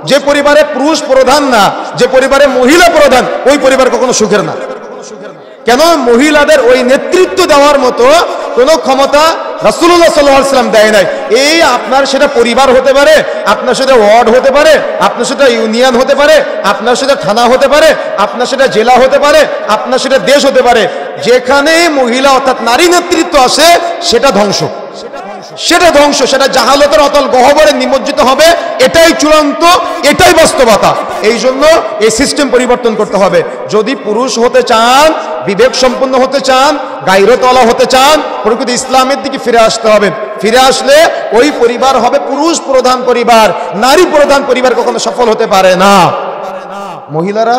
যে পরিবারে পুরুষ প্রধান না, যে পরিবারে মহিলা প্রধান, ওই পরিবার কখনো সুখের না। কেন? মহিলাদের ওই নেতৃত্ব দেওয়ার মতো কোনো ক্ষমতা রাসূলুল্লাহ সাল্লাল্লাহু আলাইহি ওয়াসাল্লাম দেয় নাই। এই আপনার সেটা পরিবার হতে পারে, আপনার সেটা ওয়ার্ড হতে পারে, আপনার সেটা ইউনিয়ন হতে পারে, আপনার সেটা থানা হতে পারে, আপনার সেটা জেলা হতে পারে, আপনার সেটা দেশ হতে পারে। যেখানে মহিলা অর্থাৎ নারী নেতৃত্ব আসে সেটা ধ্বংস, সেটা ধ্বংস, সেটা জাহালতের অতল গহ্বরে নিমজ্জিত হবে। এটাই চূড়ান্ত, এটাই বাস্তবতা। এই জন্য এই সিস্টেম পরিবর্তন করতে হবে। যদি পুরুষ হতে চান, বিবেক সম্পন্ন হতে চান, গায়রতওয়ালা হতে চান, প্রকৃত ইসলামের দিকে ফিরে আসতে হবে। ফিরে আসলে ওই পরিবার হবে পুরুষ প্রধান পরিবার, নারী প্রধান পরিবার কখনো সফল হতে পারে না। মহিলারা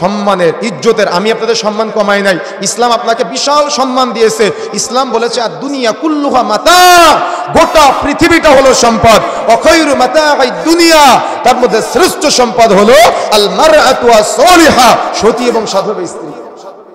সম্মানের, ইজ্জতের, আমি আপনাদের সম্মান কমাই নাই, ইসলাম আপনাকে বিশাল সম্মান দিয়েছে। ইসলাম বলেছে আর দুনিয়া কুল্লুহা মাতা, গোটা পৃথিবীটা হলো সম্পদ। অখায়রু মাতাআই দুনিয়া, তার মধ্যে শ্রেষ্ঠ সম্পদ হলো আল মারআতু আস-সালিহা, সতী এবং সাধবা স্ত্রী।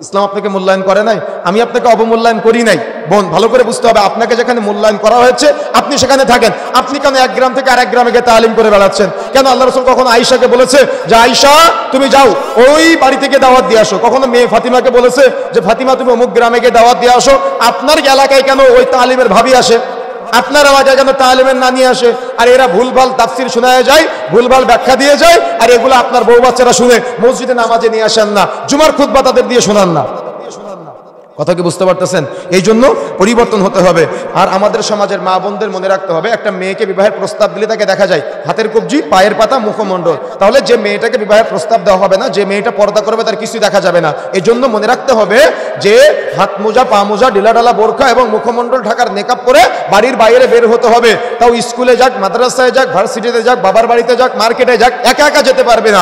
ইসলাম আপনাকে মূল্যায়ন করে নাই, আমি আপনাকে অবমূল্যায়ন করি নাই। বোন, ভালো করে বুঝতে হবে, আপনাকে যেখানে মূল্যায়ন করা হয়েছে আপনি সেখানে থাকেন। আপনি কেন এক গ্রাম থেকে আরেক গ্রামে গিয়ে তালিম করে বেড়াচ্ছেন? কেন আল্লাহ রাসূল কখনো আয়েশাকে বলেছে যে আয়েশা তুমি যাও ওই বাড়ি থেকে দাওয়াত দিয়ে আসো? কখনো মেয়ে ফাতিমাকে বলেছে যে ফাতিমা তুমি অমুক গ্রামে গিয়ে দাওয়াত দিয়ে আসো? আপনার এলাকায় কেন ওই তালিমের ভাবি আসে? আপনার এলাকায় কেন তালিমের নানি আসে? আর এরা ভুলভাল তাফসির শোনায় যায়, ভুলভাল ব্যাখ্যা দিয়ে যায়, আর এগুলো আপনার বউ বাচ্চারা শুনে মসজিদে নামাজে নিয়ে আসেন না, জুমার খুতবা তাদের দিয়ে শোনান না। কথা কি বুঝতে পারতেছেন? এই জন্য পরিবর্তন হতে হবে। আর আমাদের সমাজের মা বোনদের মনে রাখতে হবে, একটা মেয়েকে বিবাহের প্রস্তাব দিলে তাকে দেখা যায় হাতের কবজি, পায়ের পাতা, মুখমণ্ডল। তাহলে যে মেয়েটাকে বিবাহের প্রস্তাব দেওয়া হবে না, যে মেয়েটা পর্দা করবে, তার কিছুই দেখা যাবে না। এই জন্য মনে রাখতে হবে যে হাত মোজা, পা মোজা, ডিলাডালা বোরখা এবং মুখমণ্ডল ঢাকার মেকআপ করে বাড়ির বাইরে বের হতে হবে। তাও স্কুলে যাক, মাদ্রাসায় যাক, ভার্সিটিতে যাক, বাবার বাড়িতে যাক, মার্কেটে যাক, একা একা যেতে পারবে না।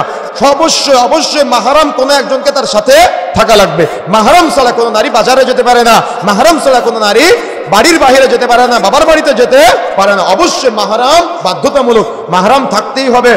অবশ্যই অবশ্যই মাহরাম কোনো একজনকে তার সাথে থাকা লাগবে। মাহরাম ছাড়া কোনো নারী বাজারে যেতে পারে না, মাহরাম ছাড়া কোনো নারী বাড়ির বাইরে যেতে পারে না, বাবার বাড়িতে যেতে পারে না। অবশ্যই মাহরাম বাধ্যতামূলক, মাহরাম থাকতেই হবে।